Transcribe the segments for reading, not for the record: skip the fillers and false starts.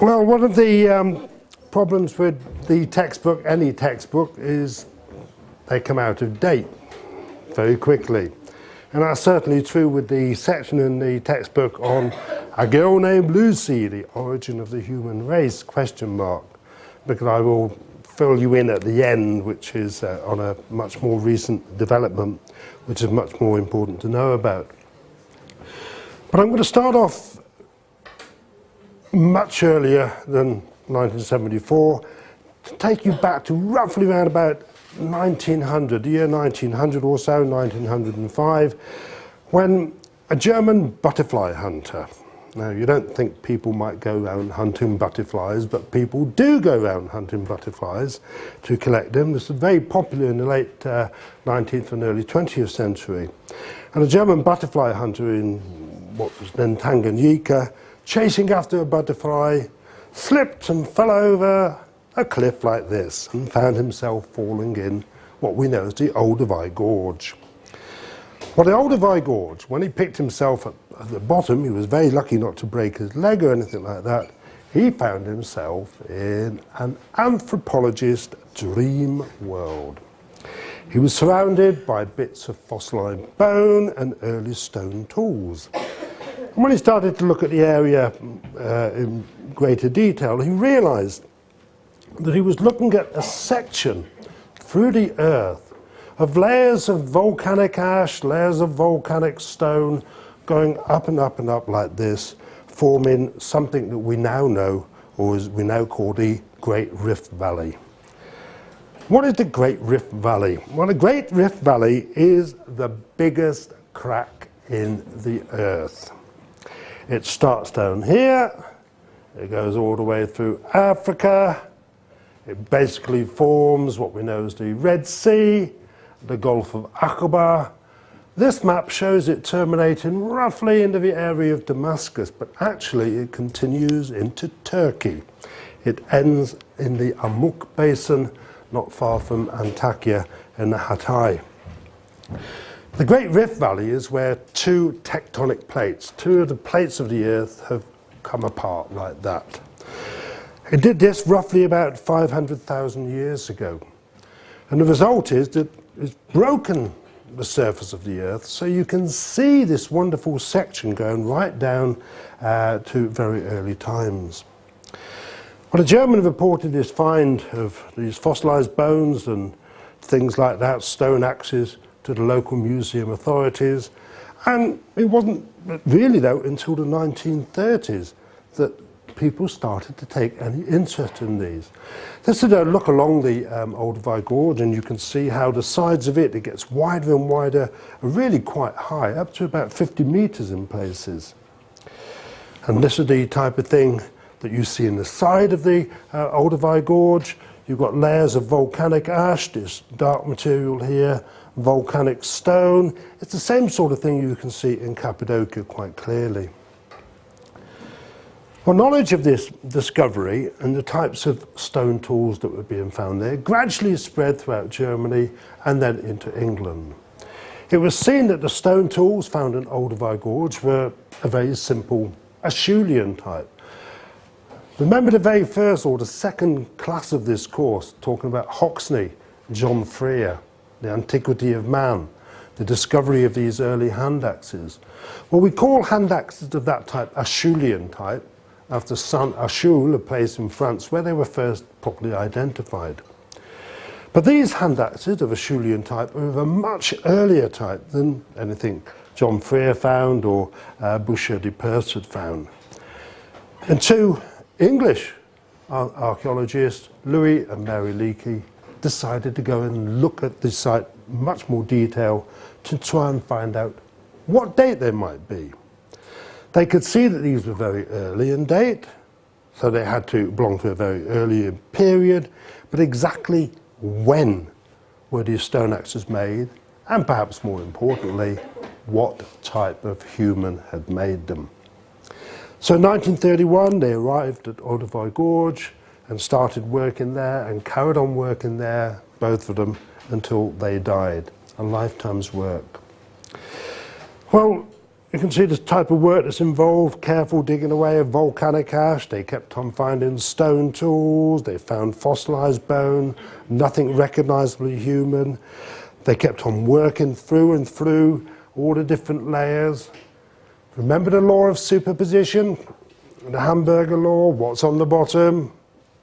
Well, one of the problems with the textbook, any textbook, is they come out of date very quickly. And that's certainly true with the section in the textbook on a girl named Lucy, the origin of the human race, question mark, because I will fill you in at the end, which is on a much more recent development, which is much more important to know about. But I'm going to start off much earlier than 1974 to take you back to roughly around about 1900, the year 1900 or so, 1905, when a German butterfly hunter, now you don't think people might go around hunting butterflies, but people do go around hunting butterflies to collect them. This was very popular in the late 19th and early 20th century. And a German butterfly hunter in what was then Tanganyika, chasing after a butterfly, slipped and fell over a cliff like this and found himself falling in what we know as the Olduvai Gorge. Well, the Olduvai Gorge, when he picked himself at the bottom, he was very lucky not to break his leg or anything like that. He found himself in an anthropologist's dream world. He was surrounded by bits of fossilized bone and early stone tools. And when he started to look at the area in greater detail, he realized that he was looking at a section through the earth of layers of volcanic ash, layers of volcanic stone, going up and up and up like this, forming something that we now know, or as we now call the Great Rift Valley. What is the Great Rift Valley? Well, the Great Rift Valley is the biggest crack in the earth. It starts down here, it goes all the way through Africa, it basically forms what we know as the Red Sea, the Gulf of Aqaba. This map shows it terminating roughly into the area of Damascus, but actually it continues into Turkey. It ends in the Amuk Basin, not far from Antakya in the Hatay. The Great Rift Valley is where two tectonic plates, two of the plates of the earth, have come apart like that. It did this roughly about 500,000 years ago. And the result is that it's broken the surface of the earth, so you can see this wonderful section going right down to very early times. Well, a German reported his find of these fossilized bones and things like that, stone axes, to the local museum authorities, and it wasn't really though until the 1930s that people started to take any interest in these. This is a look along the Olduvai Gorge, and you can see how the sides of it gets wider and wider, really quite high, up to about 50 meters in places. And this is the type of thing that you see in the side of the Olduvai Gorge. You've got layers of volcanic ash, this dark material here, volcanic stone. It's the same sort of thing you can see in Cappadocia quite clearly. Well, knowledge of this discovery and the types of stone tools that were being found there gradually spread throughout Germany and then into England. It was seen that the stone tools found in Olduvai Gorge were a very simple Acheulean type. Remember the very first or the second class of this course, talking about Hoxney, John Freer, the antiquity of man, the discovery of these early hand axes. Well, we call hand axes of that type Acheulean type, after Saint Achille, a place in France where they were first properly identified. But these hand axes of Acheulean type are of a much earlier type than anything John Freer found or Boucher de Perse had found. And two English archaeologists, Louis and Mary Leakey, decided to go and look at the site in much more detail to try and find out what date they might be. They could see that these were very early in date, so they had to belong to a very early period, but exactly when were these stone axes made, and perhaps more importantly, what type of human had made them. So in 1931 they arrived at Olduvai Gorge and started working there and carried on working there, both of them, until they died. A lifetime's work. Well, You can see the type of work that's involved, careful digging away of volcanic ash. They kept on finding stone tools, they found fossilized bone, nothing recognizably human. They kept on working through and through all the different layers. Remember the law of superposition? The Hamburger law, what's on the bottom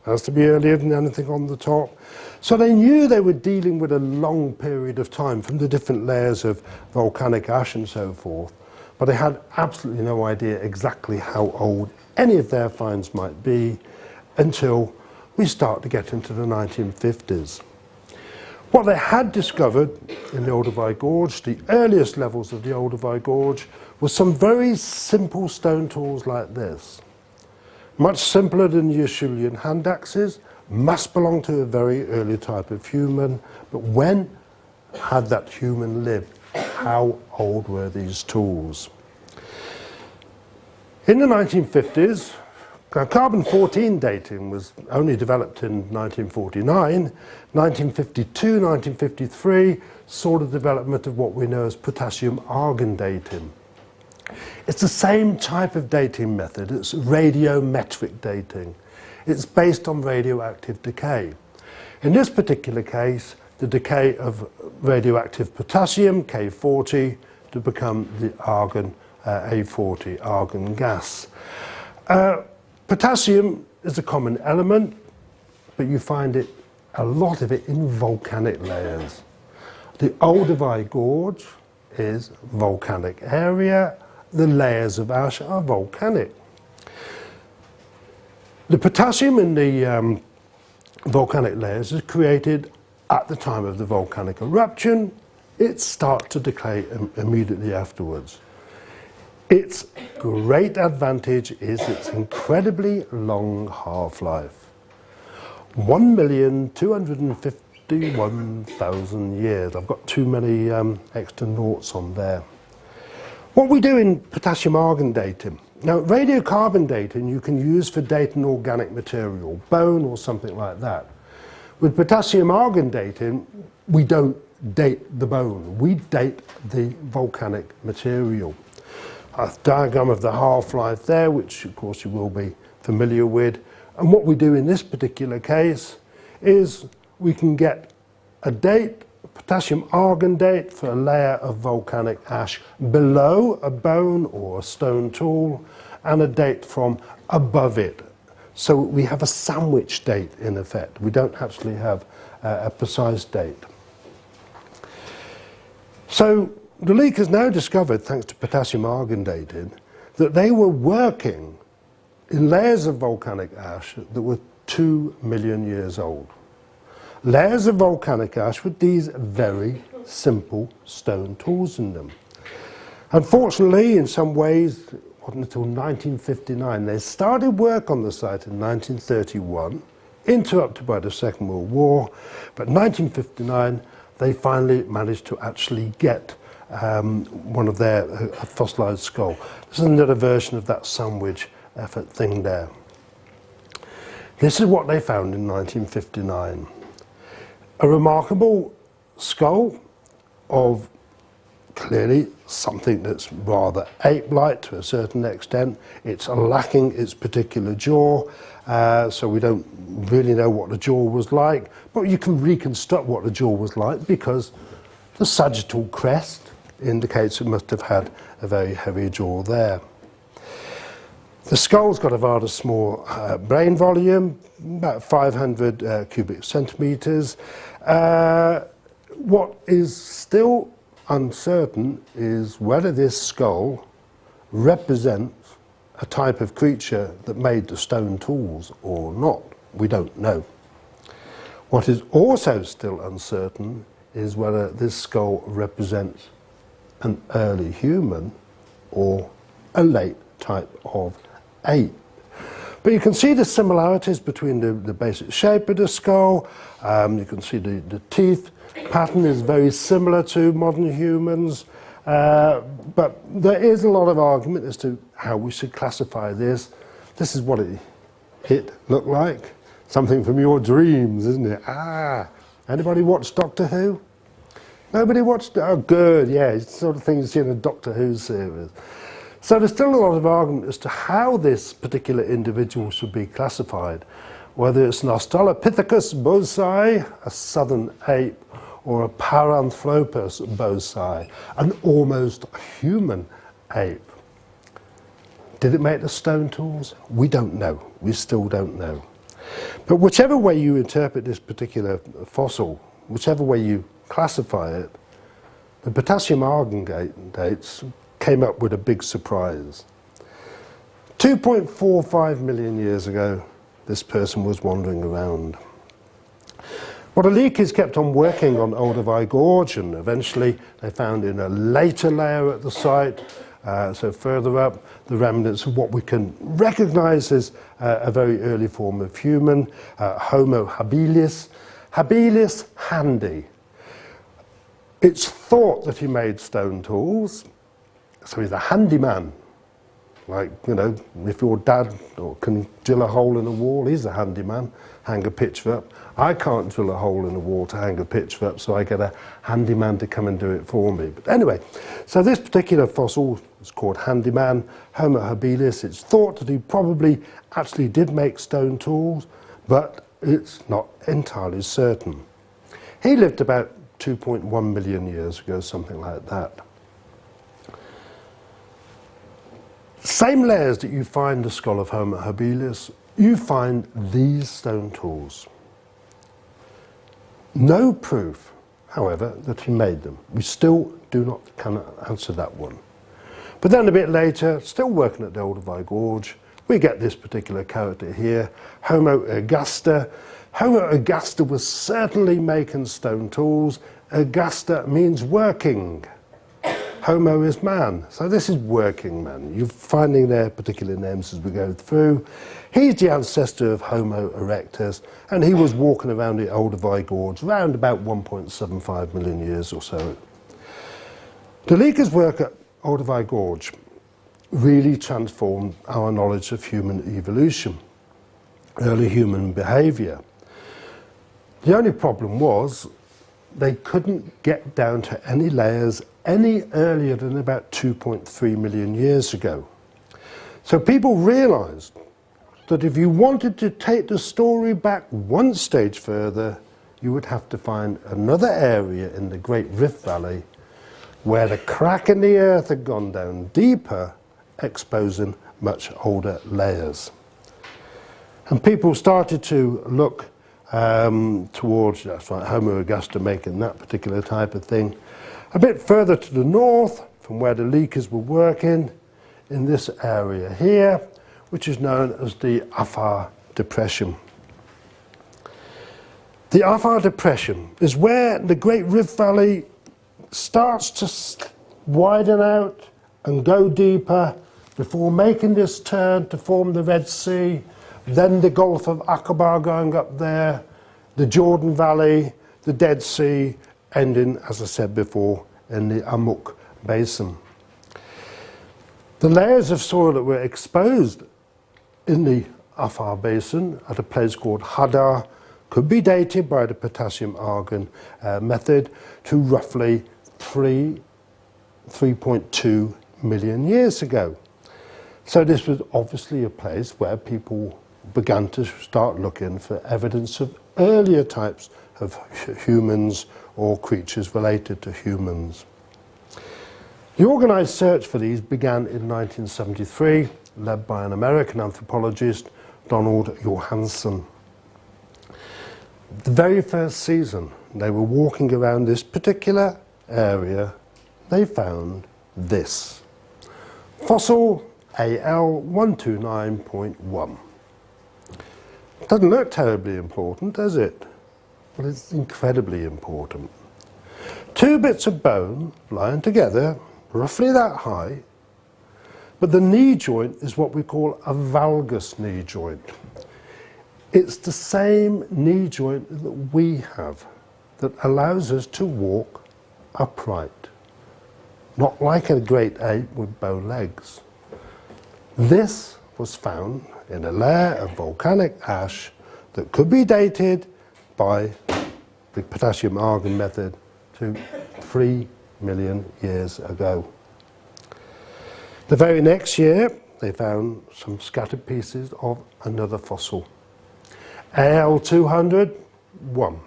has to be earlier than anything on the top. So they knew they were dealing with a long period of time from the different layers of volcanic ash and so forth. But they had absolutely no idea exactly how old any of their finds might be until we start to get into the 1950s. What they had discovered in the Olduvai Gorge, the earliest levels of the Olduvai Gorge, was some very simple stone tools like this. Much simpler than the Acheulean hand axes, must belong to a very early type of human, but when had that human lived? How old were these tools? In the 1950s, carbon-14 dating was only developed in 1949. 1952, 1953 saw the development of what we know as potassium-argon dating. It's the same type of dating method. It's radiometric dating. It's based on radioactive decay. In this particular case, the decay of radioactive potassium, K40, to become the argon, A40, argon gas. Potassium is a common element, but you find it, a lot of it, in volcanic layers. The Olduvai Gorge is volcanic area. The layers of ash are volcanic. The potassium in the volcanic layers is created at the time of the volcanic eruption. It starts to decay immediately afterwards. Its great advantage is its incredibly long half-life. 1,251,000 years. I've got too many extra noughts on there. What we do in potassium-argon dating. Now, radiocarbon dating you can use for dating organic material, bone or something like that. With potassium-argon dating, we don't date the bone, we date the volcanic material. A diagram of the half-life there, which of course you will be familiar with. And what we do in this particular case is we can get a date, a potassium-argon date for a layer of volcanic ash below a bone or a stone tool, and a date from above it. So we have a sandwich date in effect. We don't actually have a precise date. So the leak has now discovered, thanks to potassium-argon dating, that they were working in layers of volcanic ash that were 2 million years old. Layers of volcanic ash with these very simple stone tools in them. Unfortunately, in some ways, it wasn't until 1959. They started work on the site in 1931, interrupted by the Second World War, but in 1959 they finally managed to actually get one of their fossilized skull. This is another version of that sandwich effort thing there. This is what they found in 1959. A remarkable skull of clearly something that's rather ape-like to a certain extent. It's lacking its particular jaw, so we don't really know what the jaw was like, but you can reconstruct what the jaw was like because the sagittal crest indicates it must have had a very heavy jaw there. The skull's got a rather small brain volume, about 500 cubic centimetres. What is still uncertain is whether this skull represents a type of creature that made the stone tools or not. We don't know. What is also still uncertain is whether this skull represents an early human or a late type of ape. But you can see the similarities between the basic shape of the skull. You can see the teeth pattern is very similar to modern humans, but there is a lot of argument as to how we should classify this. This is what it looked like. Something from your dreams, isn't it? Anybody watch Doctor Who? Nobody watched it? Oh, good, yeah, it's the sort of thing you see in a Doctor Who series. So there's still a lot of argument as to how this particular individual should be classified, whether it's an Australopithecus boisei, a southern ape, or a Paranthropus boisei, an almost human ape. Did it make the stone tools? We don't know. We still don't know. But whichever way you interpret this particular fossil, whichever way you classify it, the potassium argon dates came up with a big surprise. 2.45 million years ago, this person was wandering around. Well, the leakers kept on working on Olduvai Gorge, and eventually they found in a later layer at the site, so further up, the remnants of what we can recognize as a very early form of human, Homo habilis, habilis handi. It's thought that he made stone tools, so he's a handyman. Like, you know, if your dad can drill a hole in a wall, he's a handyman, hang a picture up. I can't drill a hole in a wall to hang a picture up, so I get a handyman to come and do it for me. But anyway, so this particular fossil is called handyman, Homo habilis. It's thought that he probably actually did make stone tools, but it's not entirely certain. He lived about 2.1 million years ago, something like that. Same layers that you find the skull of Homo habilis, you find these stone tools. No proof, however, that he made them. We still cannot answer that one. But then a bit later, still working at the Olduvai Gorge, we get this particular character here, Homo ergaster. Homo ergaster was certainly making stone tools. Ergaster means working. Homo is man, so this is working man. You're finding their particular names as we go through. He's the ancestor of Homo erectus, and he was walking around the Olduvai Gorge around about 1.75 million years or so. The leakers' work at Olduvai Gorge really transformed our knowledge of human evolution, early human behaviour. The only problem was they couldn't get down to any layers any earlier than about 2.3 million years ago. So people realised that if you wanted to take the story back one stage further, you would have to find another area in the Great Rift Valley where the crack in the earth had gone down deeper, exposing much older layers. And people started to look towards, that's right, Homo ergaster making that particular type of thing. A bit further to the north, from where the leakers were working, in this area here, which is known as the Afar Depression. The Afar Depression is where the Great Rift Valley starts to widen out and go deeper before making this turn to form the Red Sea, then the Gulf of Aqaba going up there, the Jordan Valley, the Dead Sea, ending, as I said before, in the Amuk Basin. The layers of soil that were exposed in the Afar Basin at a place called Hadar could be dated by the potassium argon method to roughly 3.2 million years ago. So this was obviously a place where people began to start looking for evidence of earlier types of humans or creatures related to humans. The organised search for these began in 1973, led by an American anthropologist, Donald Johanson. The very first season they were walking around this particular area, they found this. Fossil AL129.1. Doesn't look terribly important, does it? Well, it's incredibly important. Two bits of bone lying together, roughly that high, but the knee joint is what we call a valgus knee joint. It's the same knee joint that we have that allows us to walk upright, not like a great ape with bow legs. This was found in a layer of volcanic ash that could be dated by the potassium argon method to 3 million years ago. The very next year, they found some scattered pieces of another fossil, AL221,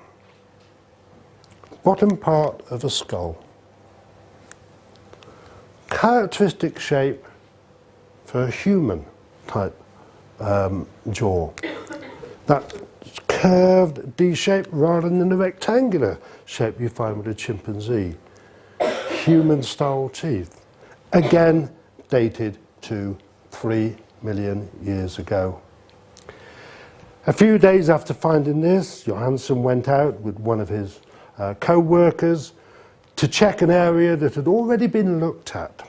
bottom part of a skull. Characteristic shape for a human type jaw. That curved D shape rather than the rectangular shape you find with a chimpanzee. Human style teeth. Again, dated to 3 million years ago. A few days after finding this, Johansen went out with one of his co-workers to check an area that had already been looked at.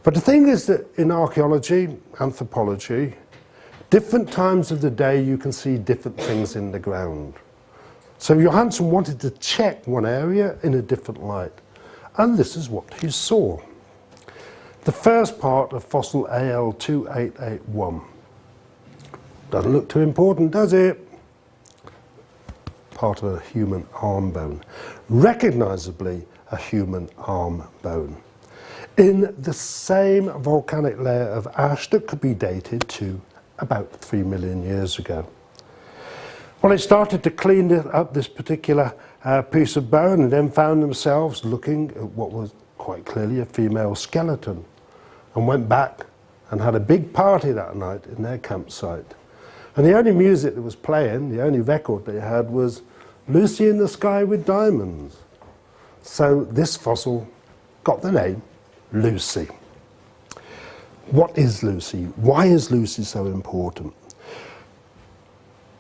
But the thing is that in archaeology, anthropology, different times of the day you can see different things in the ground. So Johansen wanted to check one area in a different light, and this is what he saw. The first part of fossil AL2881. Doesn't look too important, does it? Part of a human arm bone. Recognisably a human arm bone. In the same volcanic layer of ash that could be dated to about 3 million years ago. Well, they started to clean up this particular piece of bone and then found themselves looking at what was quite clearly a female skeleton, and went back and had a big party that night in their campsite. And the only music that was playing, the only record they had, was Lucy in the Sky with Diamonds. So this fossil got the name Lucy. What is Lucy? Why is Lucy so important?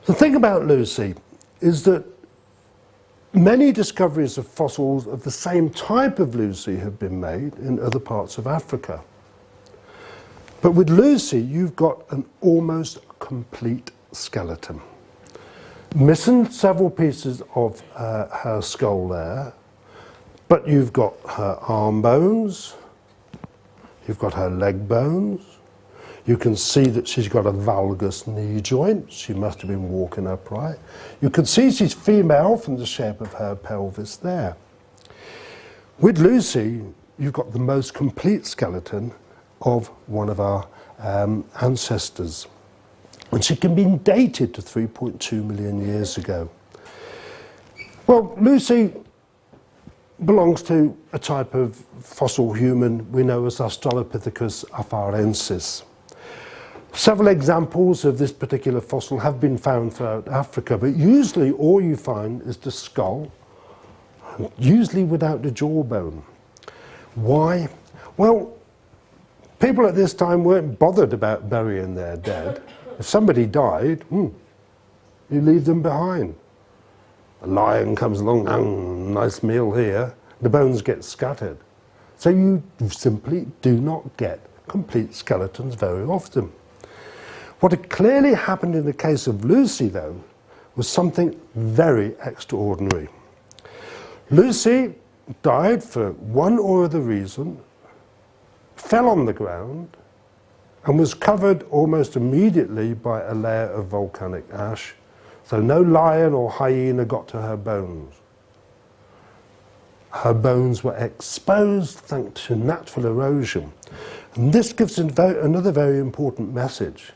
The thing about Lucy is that many discoveries of fossils of the same type of Lucy have been made in other parts of Africa. But with Lucy, you've got an almost complete skeleton. Missing several pieces of her skull there, but you've got her arm bones, you've got her leg bones, you can see that she's got a valgus knee joint, she must have been walking upright. You can see she's female from the shape of her pelvis there. With Lucy, you've got the most complete skeleton of one of our ancestors. And she can be dated to 3.2 million years ago. Well, Lucy belongs to a type of fossil human we know as Australopithecus afarensis. Several examples of this particular fossil have been found throughout Africa, but usually all you find is the skull, usually without the jawbone. Why? Well, people at this time weren't bothered about burying their dead. If somebody died, you leave them behind. A lion comes along, nice meal here, the bones get scattered. So you simply do not get complete skeletons very often. What had clearly happened in the case of Lucy, though, was something very extraordinary. Lucy died for one or other reason, fell on the ground, and was covered almost immediately by a layer of volcanic ash, so no lion or hyena got to her bones. Her bones were exposed thanks to natural erosion. And this gives another very important message.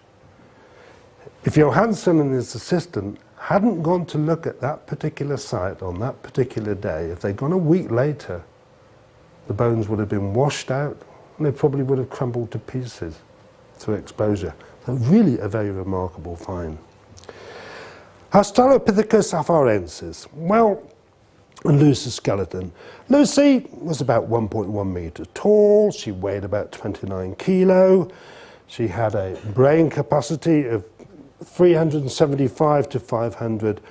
If Johansen and his assistant hadn't gone to look at that particular site on that particular day, if they'd gone a week later, the bones would have been washed out and they probably would have crumbled to pieces through exposure. So really a very remarkable find. Australopithecus afarensis. Well, and Lucy's skeleton. Lucy was about 1.1 meters tall. She weighed about 29 kilo. She had a brain capacity of 375 to 500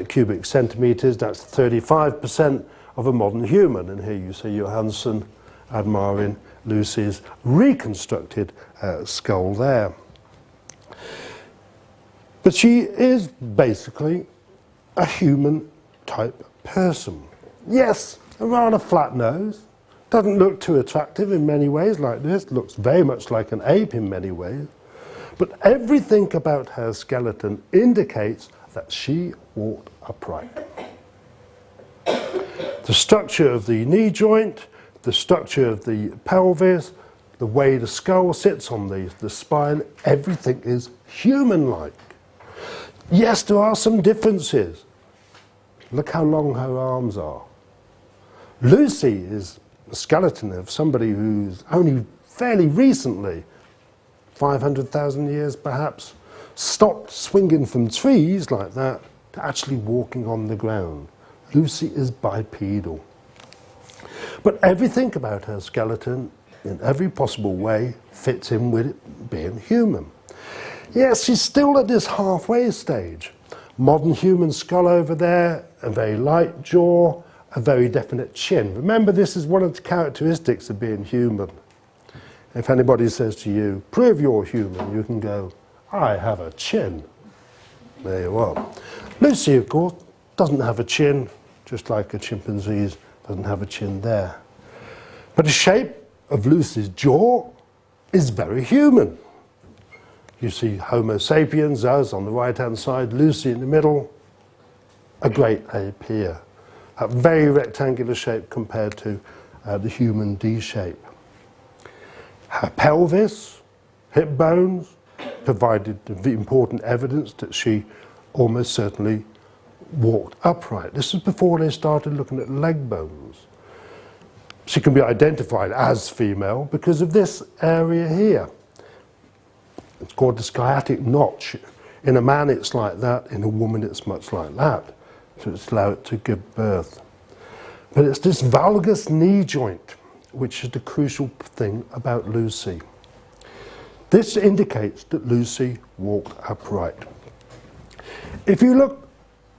cubic centimeters. That's 35% of a modern human. And here you see Johansen admiring Lucy's reconstructed skull there. But she is basically a human type person. Yes, a rather flat nose, doesn't look too attractive in many ways like this, looks very much like an ape in many ways, but everything about her skeleton indicates that she walked upright. The structure of the knee joint, the structure of the pelvis, the way the skull sits on the spine, everything is human-like. Yes, there are some differences. Look how long her arms are. Lucy is a skeleton of somebody who's only fairly recently, 500,000 years perhaps, stopped swinging from trees like that to actually walking on the ground. Lucy is bipedal. But everything about her skeleton, in every possible way, fits in with it being human. Yes, she's still at this halfway stage. Modern human skull over there, a very light jaw, a very definite chin. Remember, this is one of the characteristics of being human. If anybody says to you, prove you're human, you can go, I have a chin. There you are. Lucy, of course, doesn't have a chin, just like a chimpanzee doesn't have a chin there. But the shape of Lucy's jaw is very human. You see Homo sapiens, us on the right-hand side, Lucy in the middle, a great ape here. A very rectangular shape compared to the human D shape. Her pelvis, hip bones, provided the important evidence that she almost certainly walked upright. This is before they started looking at leg bones. She can be identified as female because of this area here. It's called the sciatic notch. In a man it's like that, in a woman it's much like that. So it's allowed it to give birth. But it's this valgus knee joint which is the crucial thing about Lucy. This indicates that Lucy walked upright. If you look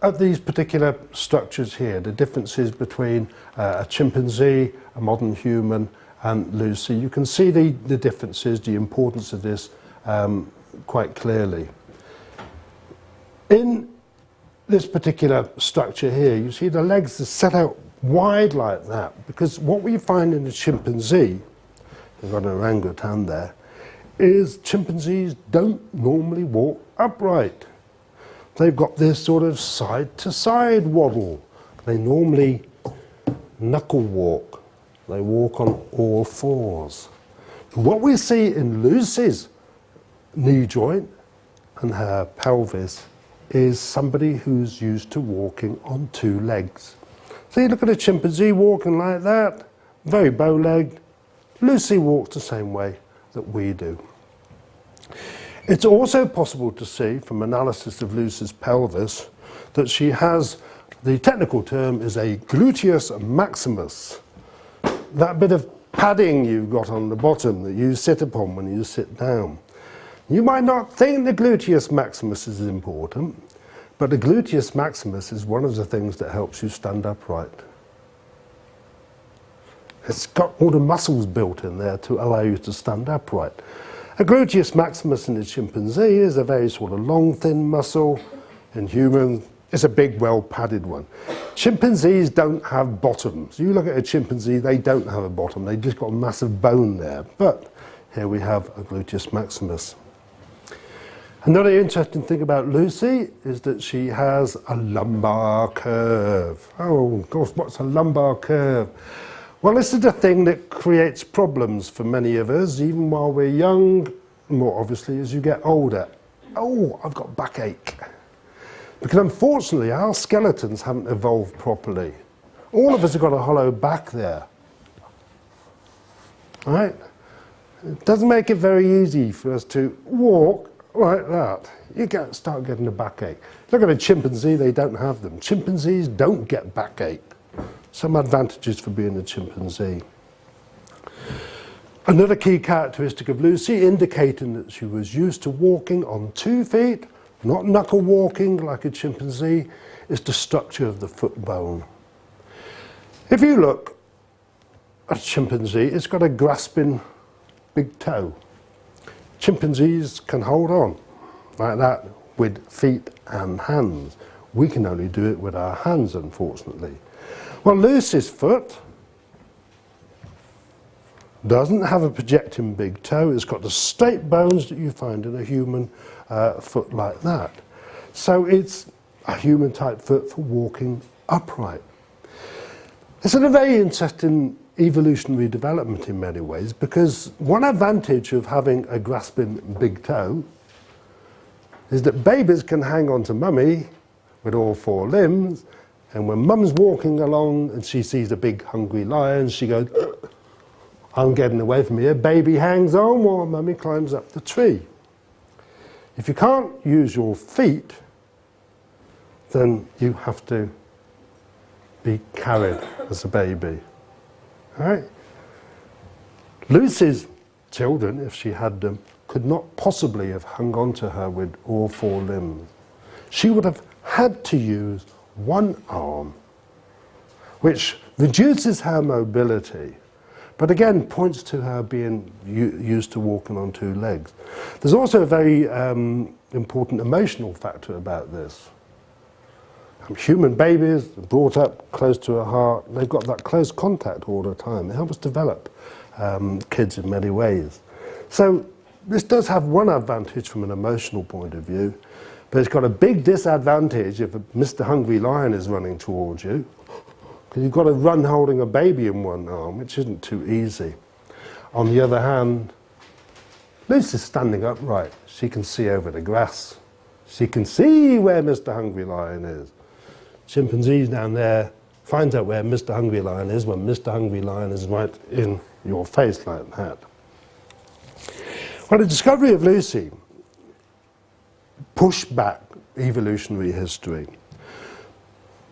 at these particular structures here, the differences between a chimpanzee, a modern human, and Lucy, you can see the differences, the importance of this quite clearly. In this particular structure here, you see the legs are set out wide like that, because what we find in a chimpanzee, we've got an orangutan there, is chimpanzees don't normally walk upright. They've got this sort of side-to-side waddle. They normally knuckle walk. They walk on all fours. What we see in Lucy's knee joint and her pelvis is somebody who's used to walking on two legs. So you look at a chimpanzee walking like that, very bow-legged. Lucy walks the same way that we do. It's also possible to see from analysis of Lucy's pelvis that she has, the technical term is a gluteus maximus. That bit of padding you've got on the bottom that you sit upon when you sit down. You might not think the gluteus maximus is important, but the gluteus maximus is one of the things that helps you stand upright. It's got all the muscles built in there to allow you to stand upright. A gluteus maximus in a chimpanzee is a very sort of long, thin muscle. In humans, it's a big, well-padded one. Chimpanzees don't have bottoms. You look at a chimpanzee, they don't have a bottom. They've just got a massive bone there. But here we have a gluteus maximus. Another interesting thing about Lucy is that she has a lumbar curve. Oh, of course, what's a lumbar curve? Well, this is the thing that creates problems for many of us, even while we're young, more obviously as you get older. Oh, I've got backache. Because unfortunately, our skeletons haven't evolved properly. All of us have got a hollow back there. Right? It doesn't make it very easy for us to walk like that. You start getting a backache. Look at a chimpanzee, they don't have them. Chimpanzees don't get backache. Some advantages for being a chimpanzee. Another key characteristic of Lucy, indicating that she was used to walking on 2 feet, not knuckle walking like a chimpanzee, is the structure of the foot bone. If you look at a chimpanzee, it's got a grasping big toe. Chimpanzees can hold on like that with feet and hands. We can only do it with our hands, unfortunately. Well, Lucy's foot doesn't have a projecting big toe. It's got the straight bones that you find in a human foot like that. So it's a human type foot for walking upright. It's a very interesting evolutionary development in many ways, because one advantage of having a grasping big toe is that babies can hang on to mummy with all four limbs, and when mum's walking along and she sees a big hungry lion, she goes, I'm getting away from here. Baby hangs on while mummy climbs up the tree. If you can't use your feet, then you have to be carried as a baby. All right? Lucy's children, if she had them, could not possibly have hung on to her with all four limbs. She would have had to use one arm, which reduces her mobility, but again points to her being used to walking on two legs. There's also a very important emotional factor about this. Human babies are brought up close to a heart, they've got that close contact all the time. It helps develop kids in many ways. So this does have one advantage from an emotional point of view, but it's got a big disadvantage if Mr. Hungry Lion is running towards you, because you've got to run holding a baby in one arm, which isn't too easy. On the other hand, Lucy's standing upright. She can see over the grass. She can see where Mr. Hungry Lion is. Chimpanzees down there finds out where Mr. Hungry Lion is when Mr. Hungry Lion is right in your face like that. Well, the discovery of Lucy pushed back evolutionary history.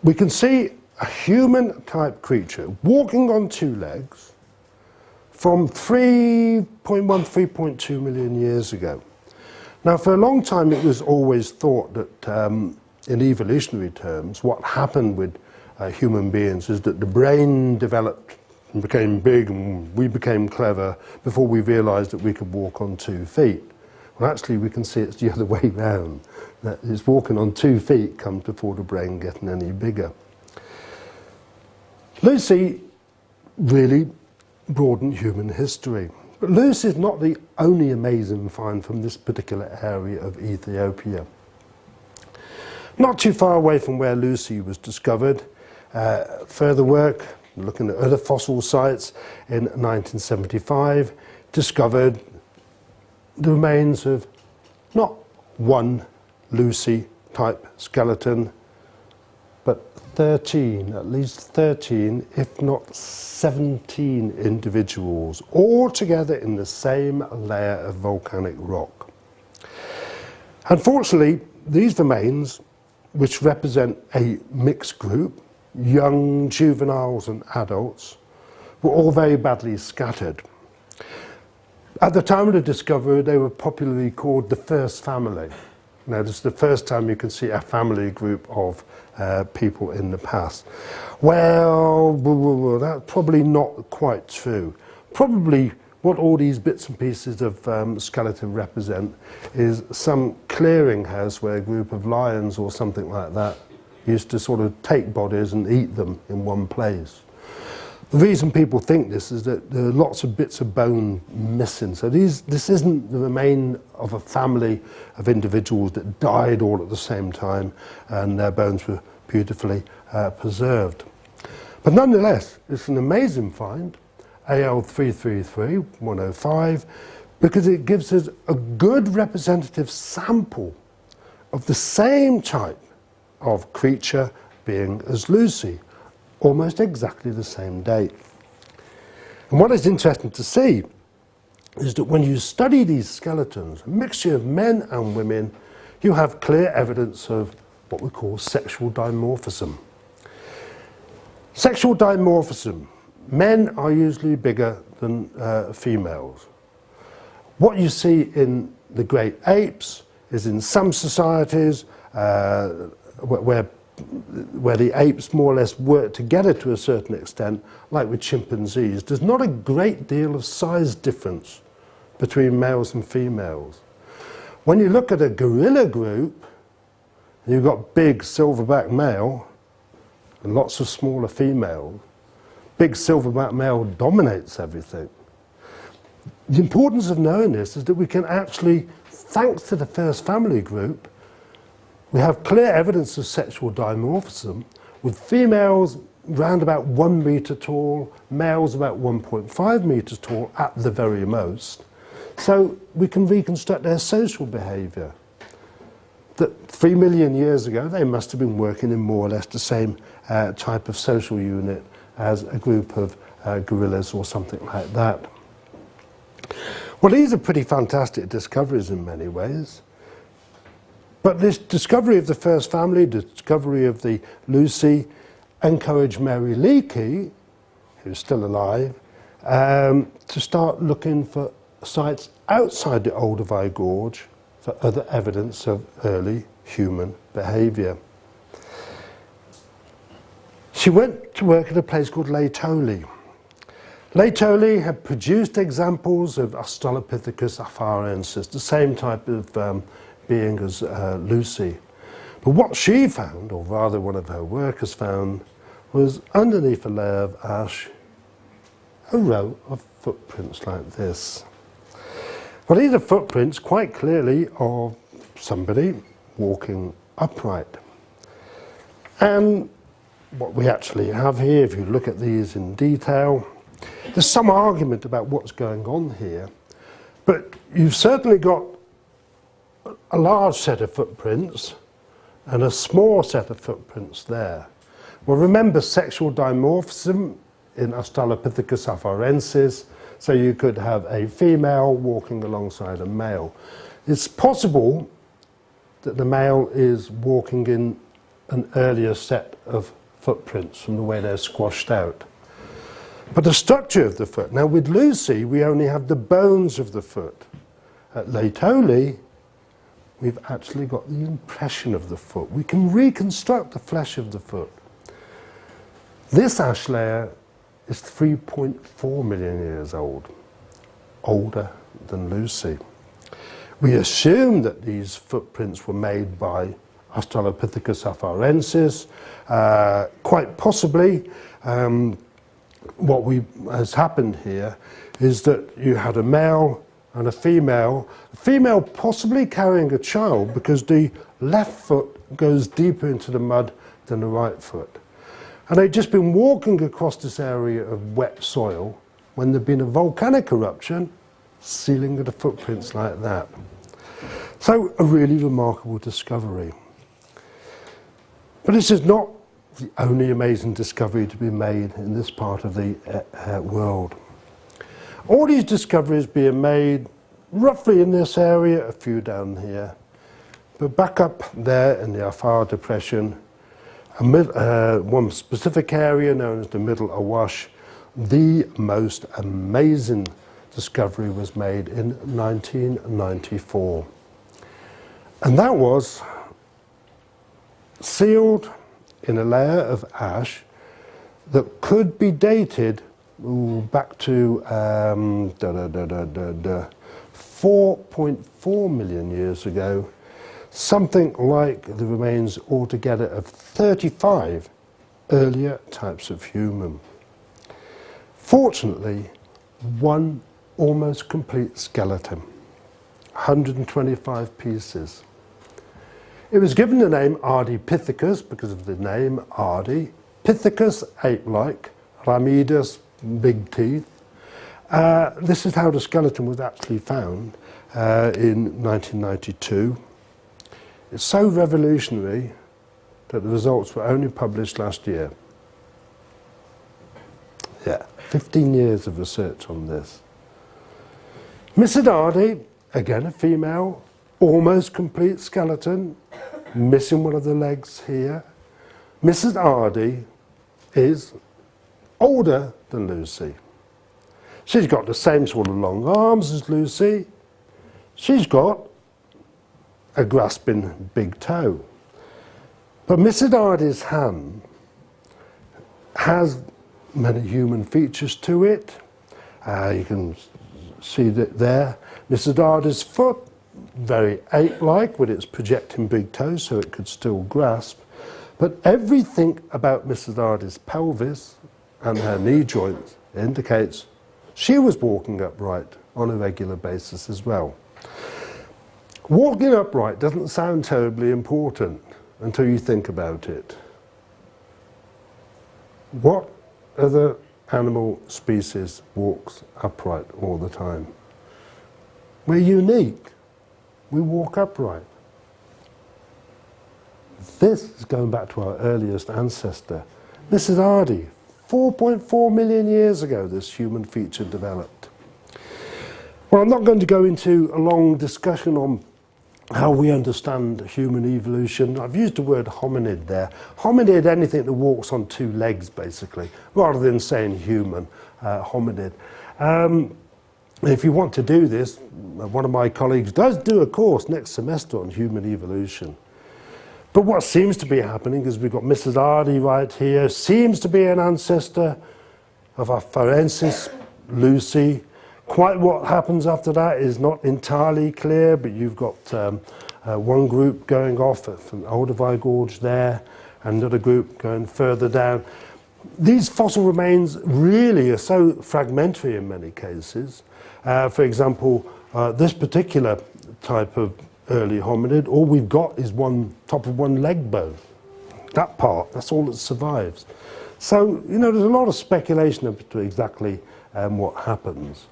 We can see a human-type creature walking on two legs from 3.1, 3.2 million years ago. Now, for a long time, it was always thought that in evolutionary terms, what happened with human beings is that the brain developed and became big and we became clever before we realized that we could walk on 2 feet. Well, actually, we can see it's the other way round. That is, walking on 2 feet comes before the brain getting any bigger. Lucy really broadened human history. But Lucy is not the only amazing find from this particular area of Ethiopia. Not too far away from where Lucy was discovered, further work, looking at other fossil sites in 1975, discovered the remains of not one Lucy-type skeleton, but 13, at least 13, if not 17 individuals, all together in the same layer of volcanic rock. Unfortunately, these remains, which represent a mixed group, young juveniles and adults, were all very badly scattered. At the time of the discovery, they were popularly called the first family. Now, this is the first time you can see a family group of people in the past. Well, that's probably not quite true. Probably what all these bits and pieces of skeleton represent is some clearinghouse where a group of lions or something like that used to sort of take bodies and eat them in one place. The reason people think this is that there are lots of bits of bone missing. So this isn't the remain of a family of individuals that died all at the same time and their bones were beautifully preserved. But nonetheless, it's an amazing find, AL333-105, because it gives us a good representative sample of the same type of creature being as Lucy, almost exactly the same date. And what is interesting to see is that when you study these skeletons, a mixture of men and women, you have clear evidence of what we call sexual dimorphism. Sexual dimorphism. Men are usually bigger than females. What you see in the great apes is in some societies where the apes more or less work together to a certain extent, like with chimpanzees, there's not a great deal of size difference between males and females. When you look at a gorilla group, you've got big silverback male and lots of smaller females. Big silverback male dominates everything. The importance of knowing this is that we can actually, thanks to the first family group, we have clear evidence of sexual dimorphism, with females round about 1 metre tall, males about 1.5 metres tall at the very most. So we can reconstruct their social behaviour. That 3 million years ago, they must have been working in more or less the same type of social unit as a group of gorillas or something like that. Well, these are pretty fantastic discoveries in many ways. But this discovery of the first family, the discovery of the Lucy, encouraged Mary Leakey, who's still alive, to start looking for sites outside the Olduvai Gorge for other evidence of early human behaviour. She went to work at a place called Laetoli. Laetoli had produced examples of Australopithecus afarensis, the same type of being as Lucy. But what she found, or rather one of her workers found, was underneath a layer of ash, a row of footprints like this. Well, these are footprints quite clearly of somebody walking upright. And what we actually have here, if you look at these in detail, there's some argument about what's going on here, but you've certainly got a large set of footprints and a small set of footprints there. Well, remember sexual dimorphism in Australopithecus afarensis, so you could have a female walking alongside a male. It's possible that the male is walking in an earlier set of footprints from the way they're squashed out. But the structure of the foot, now with Lucy we only have the bones of the foot. At Laetoli we've actually got the impression of the foot. We can reconstruct the flesh of the foot. This ash layer is 3.4 million years old, older than Lucy. We assume that these footprints were made by Australopithecus afarensis. Quite possibly, what has happened here is that you had a male and a female possibly carrying a child because the left foot goes deeper into the mud than the right foot. And they'd just been walking across this area of wet soil when there'd been a volcanic eruption, sealing the footprints like that. So a really remarkable discovery. But this is not the only amazing discovery to be made in this part of the world. All these discoveries being made roughly in this area, a few down here, but back up there in the Afar Depression, one specific area known as the Middle Awash, the most amazing discovery was made in 1994. And that was sealed in a layer of ash that could be dated back to 4.4 million years ago, something like the remains altogether of 35 earlier types of human. Fortunately, one almost complete skeleton, 125 pieces. It was given the name Ardipithecus because of the name Ardi, Pithecus ape-like, Ramidus big teeth. This is how the skeleton was actually found in 1992. It's so revolutionary that the results were only published last year. Yeah, 15 years of research on this. Mrs. Ardi, again a female, almost complete skeleton, missing one of the legs here. Mrs. Ardi is older than Lucy. She's got the same sort of long arms as Lucy. She's got a grasping big toe. But Mrs. Ardi's hand has many human features to it. You can see that there. Mrs. Ardi's foot, very ape-like with its projecting big toe so it could still grasp. But everything about Mrs. Ardi's pelvis and her knee joints indicates she was walking upright on a regular basis as well. Walking upright doesn't sound terribly important until you think about it. What other animal species walks upright all the time? We're unique. We walk upright. This is going back to our earliest ancestor. This is Ardi. 4.4 million years ago this human feature developed. Well, I'm not going to go into a long discussion on how we understand human evolution. I've used the word hominid there. Hominid, anything that walks on two legs, basically, rather than saying human, hominid. If you want to do this, one of my colleagues does do a course next semester on human evolution. But what seems to be happening is we've got Mrs. Ardi right here, seems to be an ancestor of our Forensis, Lucy. Quite what happens after that is not entirely clear, but you've got one group going off from Olduvai Gorge there, and another group going further down. These fossil remains really are so fragmentary in many cases. For example, this particular type of early hominid, all we've got is top of one leg bone. That part, that's all that survives. So, you know, there's a lot of speculation as to exactly what happens.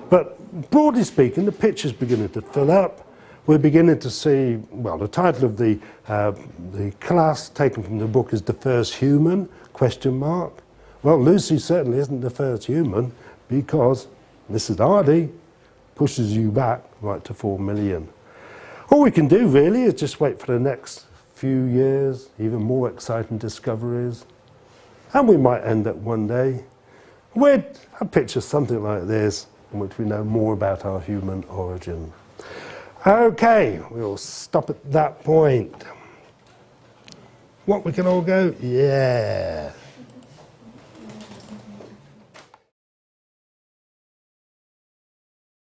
But broadly speaking, the picture's beginning to fill up. We're beginning to see, well, the title of the class taken from the book is The First Human, ? Well, Lucy certainly isn't the first human because Mrs. Ardi pushes you back right to 4 million. All we can do really is just wait for the next few years, even more exciting discoveries. And we might end up one day with a picture something like this, in which we know more about our human origin. Okay, we'll stop at that point. What, we can all go? Yeah.